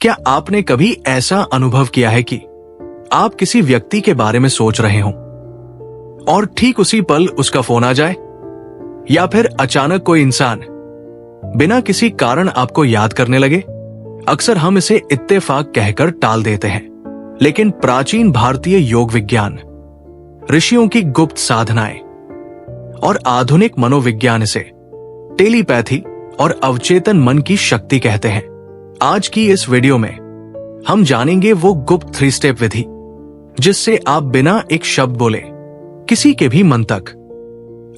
क्या आपने कभी ऐसा अनुभव किया है कि आप किसी व्यक्ति के बारे में सोच रहे हो और ठीक उसी पल उसका फोन आ जाए, या फिर अचानक कोई इंसान बिना किसी कारण आपको याद करने लगे? अक्सर हम इसे इत्तेफाक कहकर टाल देते हैं, लेकिन प्राचीन भारतीय योग विज्ञान, ऋषियों की गुप्त साधनाएं और आधुनिक मनोविज्ञान इसे टेलीपैथी और अवचेतन मन की शक्ति कहते हैं। आज की इस वीडियो में हम जानेंगे वो गुप्त 3 स्टेप विधि जिससे आप बिना एक शब्द बोले किसी के भी मन तक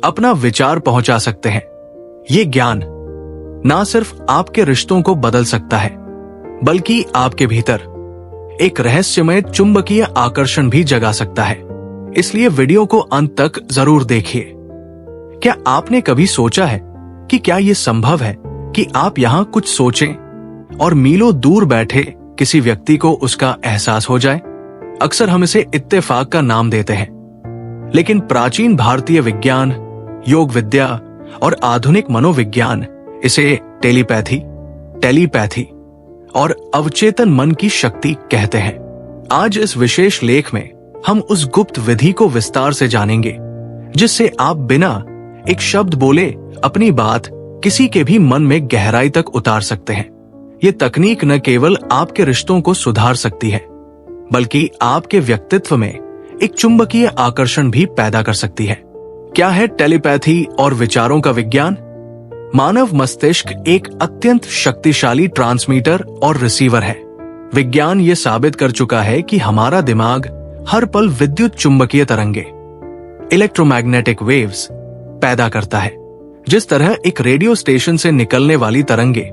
अपना विचार पहुंचा सकते हैं। ये ज्ञान ना सिर्फ आपके रिश्तों को बदल सकता है, बल्कि आपके भीतर एक रहस्यमय चुंबकीय आकर्षण भी जगा सकता है। इसलिए वीडियो को अंत तक जरूर देखिए। क्या आपने कभी सोचा है कि क्या यह संभव है कि आप यहां कुछ सोचें और मीलों दूर बैठे किसी व्यक्ति को उसका एहसास हो जाए? अक्सर हम इसे इत्तेफाक का नाम देते हैं, लेकिन प्राचीन भारतीय विज्ञान, योग विद्या और आधुनिक मनोविज्ञान इसे टेलीपैथी और अवचेतन मन की शक्ति कहते हैं। आज इस विशेष लेख में हम उस गुप्त विधि को विस्तार से जानेंगे जिससे आप बिना एक शब्द बोले अपनी बात किसी के भी मन में गहराई तक उतार सकते हैं। ये तकनीक न केवल आपके रिश्तों को सुधार सकती है, बल्कि आपके व्यक्तित्व में एक चुंबकीय आकर्षण भी पैदा कर सकती है। क्या है टेलीपैथी और विचारों का विज्ञान? मानव मस्तिष्क एक अत्यंत शक्तिशाली ट्रांसमीटर और रिसीवर है। विज्ञान ये साबित कर चुका है कि हमारा दिमाग हर पल विद्युत चुंबकीय तरंगे, इलेक्ट्रोमैग्नेटिक वेव्स पैदा करता है। जिस तरह एक रेडियो स्टेशन से निकलने वाली तरंगे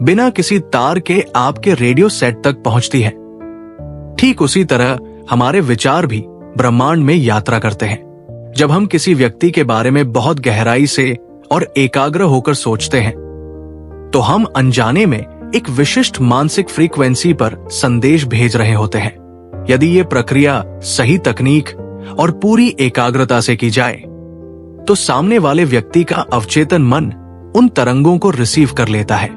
बिना किसी तार के आपके रेडियो सेट तक पहुंचती है, ठीक उसी तरह हमारे विचार भी ब्रह्मांड में यात्रा करते हैं। जब हम किसी व्यक्ति के बारे में बहुत गहराई से और एकाग्र होकर सोचते हैं, तो हम अनजाने में एक विशिष्ट मानसिक फ्रीक्वेंसी पर संदेश भेज रहे होते हैं। यदि ये प्रक्रिया सही तकनीक और पूरी एकाग्रता से की जाए, तो सामने वाले व्यक्ति का अवचेतन मन उन तरंगों को रिसीव कर लेता है।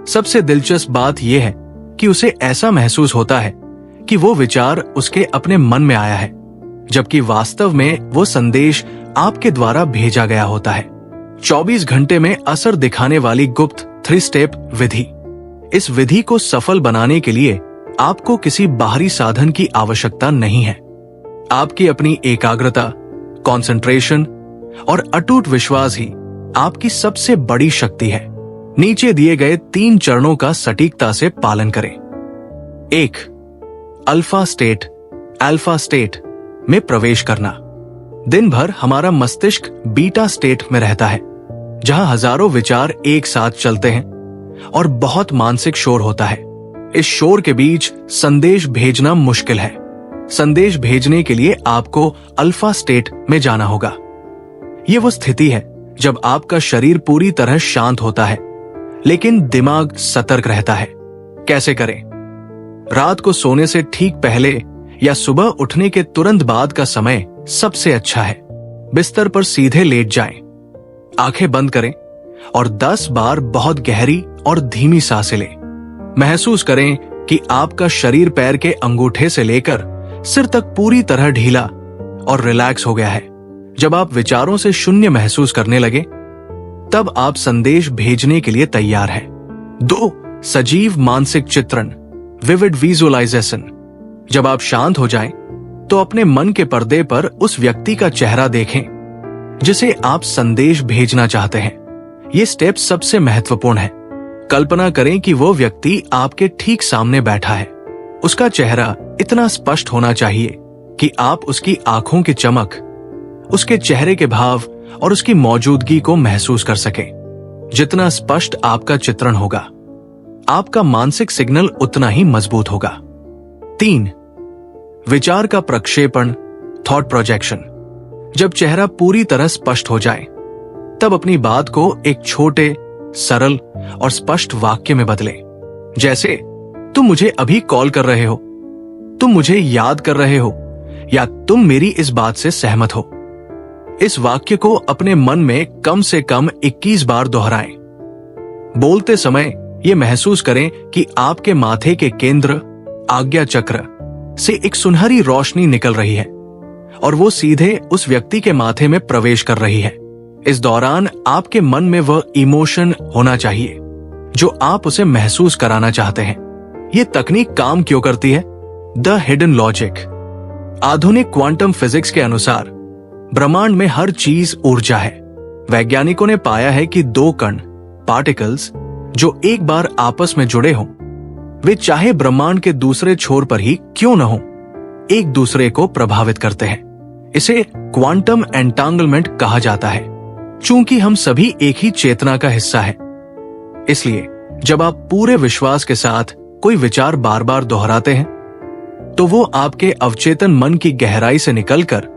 सबसे दिलचस्प बात यह है कि उसे ऐसा महसूस होता है कि वो विचार उसके अपने मन में आया है, जबकि वास्तव में वो संदेश आपके द्वारा भेजा गया होता है। 24 घंटे में असर दिखाने वाली गुप्त 3 स्टेप विधि। इस विधि को सफल बनाने के लिए आपको किसी बाहरी साधन की आवश्यकता नहीं है। आपकी अपनी एकाग्रता, कंसंट्रेशन और अटूट विश्वास ही आपकी सबसे बड़ी शक्ति है। नीचे दिए गए 3 चरणों का सटीकता से पालन करें। 1. अल्फा स्टेट में प्रवेश करना। दिन भर हमारा मस्तिष्क बीटा स्टेट में रहता है, जहां हजारों विचार एक साथ चलते हैं और बहुत मानसिक शोर होता है। इस शोर के बीच संदेश भेजना मुश्किल है। संदेश भेजने के लिए आपको अल्फा स्टेट में जाना होगा। ये वो स्थिति है जब आपका शरीर पूरी तरह शांत होता है, लेकिन दिमाग सतर्क रहता है। कैसे करें? रात को सोने से ठीक पहले या सुबह उठने के तुरंत बाद का समय सबसे अच्छा है। बिस्तर पर सीधे लेट जाएं, आंखें बंद करें और 10 बार बहुत गहरी और धीमी सांसें लें। महसूस करें कि आपका शरीर पैर के अंगूठे से लेकर सिर तक पूरी तरह ढीला और रिलैक्स हो गया है। जब आप विचारों से शून्य महसूस करने लगे, तब आप संदेश भेजने के लिए तैयार हैं। 2. सजीव मानसिक चित्रण, विविड विजुअलाइजेशन। जब आप शांत हो जाएं, तो अपने मन के पर्दे पर उस व्यक्ति का चेहरा देखें जिसे आप संदेश भेजना चाहते हैं। ये स्टेप सबसे महत्वपूर्ण है। कल्पना करें कि वो व्यक्ति आपके ठीक सामने बैठा है। उसका चेहरा इतना स्पष्ट होना चाहिए कि आप उसकी आंखों की चमक, उसके चेहरे के भाव और उसकी मौजूदगी को महसूस कर सकें। जितना स्पष्ट आपका चित्रण होगा, आपका मानसिक सिग्नल उतना ही मजबूत होगा। 3. विचार का प्रक्षेपण, थॉट प्रोजेक्शन। जब चेहरा पूरी तरह स्पष्ट हो जाए, तब अपनी बात को एक छोटे, सरल और स्पष्ट वाक्य में बदलें। जैसे, तुम मुझे अभी कॉल कर रहे हो, तुम मुझे याद कर रहे हो, या तुम मेरी इस बात से सहमत हो। इस वाक्य को अपने मन में कम से कम 21 बार दोहराएं। बोलते समय ये महसूस करें कि आपके माथे के केंद्र आज्ञा चक्र से एक सुनहरी रोशनी निकल रही है और वो सीधे उस व्यक्ति के माथे में प्रवेश कर रही है। इस दौरान आपके मन में वह इमोशन होना चाहिए जो आप उसे महसूस कराना चाहते हैं। ये तकनीक काम क्यों करती है? The hidden logic. आधुनिक क्वांटम फिजिक्स के अनुसार ब्रह्मांड में हर चीज ऊर्जा है। वैज्ञानिकों ने पाया है कि दो कण पार्टिकल्स जो एक बार आपस में जुड़े हों, वे चाहे ब्रह्मांड के दूसरे छोर पर ही क्यों न हो, एक दूसरे को प्रभावित करते हैं। इसे क्वांटम एंटांगलमेंट कहा जाता है। चूंकि हम सभी एक ही चेतना का हिस्सा है, इसलिए जब आप पूरे विश्वास के साथ कोई विचार बार बार दोहराते हैं तो वो आपके अवचेतन मन की गहराई से निकलकर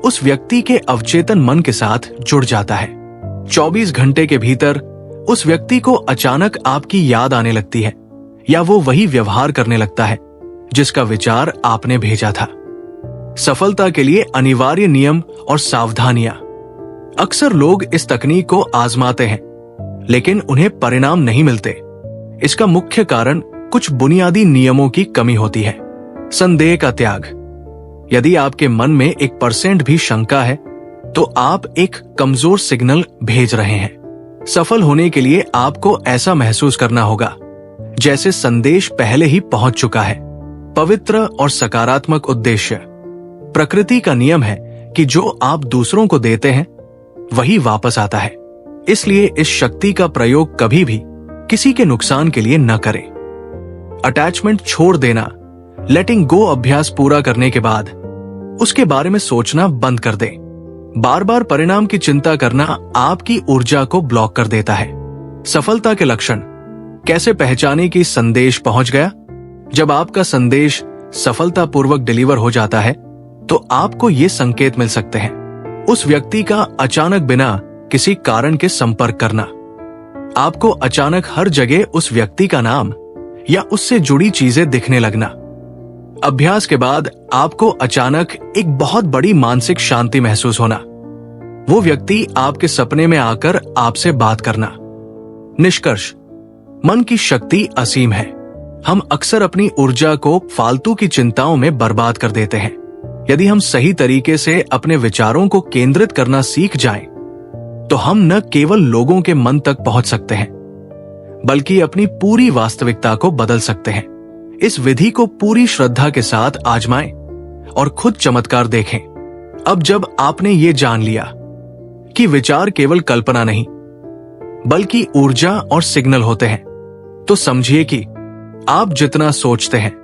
उस व्यक्ति के अवचेतन मन के साथ जुड़ जाता है। 24 घंटे के भीतर उस व्यक्ति को अचानक आपकी याद आने लगती है या वो वही व्यवहार करने लगता है जिसका विचार आपने भेजा था। सफलता के लिए अनिवार्य नियम और सावधानियां। अक्सर लोग इस तकनीक को आजमाते हैं लेकिन उन्हें परिणाम नहीं मिलते। इसका मुख्य कारण कुछ बुनियादी नियमों की कमी होती है। संदेह का त्याग। यदि आपके मन में 1% भी शंका है तो आप एक कमजोर सिग्नल भेज रहे हैं। सफल होने के लिए आपको ऐसा महसूस करना होगा जैसे संदेश पहले ही पहुंच चुका है। पवित्र और सकारात्मक उद्देश्य। प्रकृति का नियम है कि जो आप दूसरों को देते हैं वही वापस आता है, इसलिए इस शक्ति का प्रयोग कभी भी किसी के नुकसान के लिए न करें। अटैचमेंट छोड़ देना। लेटिंग गो अभ्यास पूरा करने के बाद उसके बारे में सोचना बंद कर दें। बार बार परिणाम की चिंता करना आपकी ऊर्जा को ब्लॉक कर देता है। सफलता के लक्षण। कैसे पहचाने कि संदेश पहुंच गया? जब आपका संदेश सफलतापूर्वक डिलीवर हो जाता है तो आपको ये संकेत मिल सकते हैं। उस व्यक्ति का अचानक बिना किसी कारण के संपर्क करना। आपको अचानक हर जगह उस व्यक्ति का नाम या उससे जुड़ी चीजें दिखने लगना। अभ्यास के बाद आपको अचानक एक बहुत बड़ी मानसिक शांति महसूस होना। वो व्यक्ति आपके सपने में आकर आपसे बात करना। निष्कर्ष। मन की शक्ति असीम है। हम अक्सर अपनी ऊर्जा को फालतू की चिंताओं में बर्बाद कर देते हैं। यदि हम सही तरीके से अपने विचारों को केंद्रित करना सीख जाएं, तो हम न केवल लोगों के मन तक पहुंच सकते हैं बल्कि अपनी पूरी वास्तविकता को बदल सकते हैं। इस विधि को पूरी श्रद्धा के साथ आजमाएं और खुद चमत्कार देखें। अब जब आपने ये जान लिया कि विचार केवल कल्पना नहीं बल्कि ऊर्जा और सिग्नल होते हैं, तो समझिए कि आप जितना सोचते हैं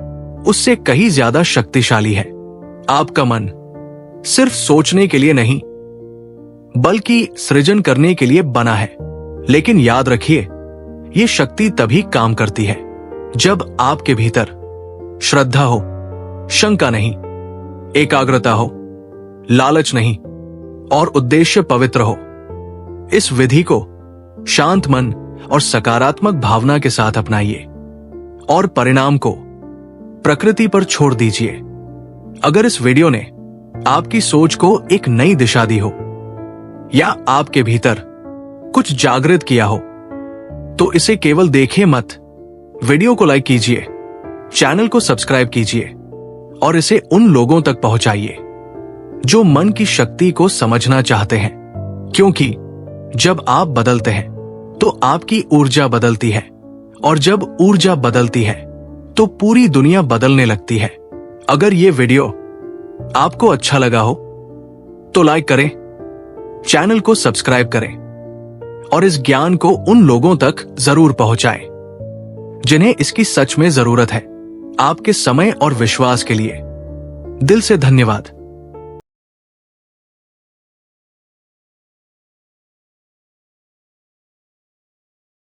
उससे कहीं ज्यादा शक्तिशाली है। आपका मन सिर्फ सोचने के लिए नहीं बल्कि सृजन करने के लिए बना है। लेकिन याद रखिए, ये शक्ति तभी काम करती है जब आपके भीतर श्रद्धा हो, शंका नहीं, एकाग्रता हो, लालच नहीं और उद्देश्य पवित्र हो। इस विधि को शांत मन और सकारात्मक भावना के साथ अपनाइए और परिणाम को प्रकृति पर छोड़ दीजिए। अगर इस वीडियो ने आपकी सोच को एक नई दिशा दी हो या आपके भीतर कुछ जागृत किया हो, तो इसे केवल देखिए मत, वीडियो को लाइक कीजिए, चैनल को सब्सक्राइब कीजिए और इसे उन लोगों तक पहुंचाइए जो मन की शक्ति को समझना चाहते हैं। क्योंकि जब आप बदलते हैं तो आपकी ऊर्जा बदलती है और जब ऊर्जा बदलती है तो पूरी दुनिया बदलने लगती है। अगर ये वीडियो आपको अच्छा लगा हो तो लाइक करें, चैनल को सब्सक्राइब करें और इस ज्ञान को उन लोगों तक जरूर पहुंचाएं जिन्हें इसकी सच में जरूरत है। आपके समय और विश्वास के लिए दिल से धन्यवाद।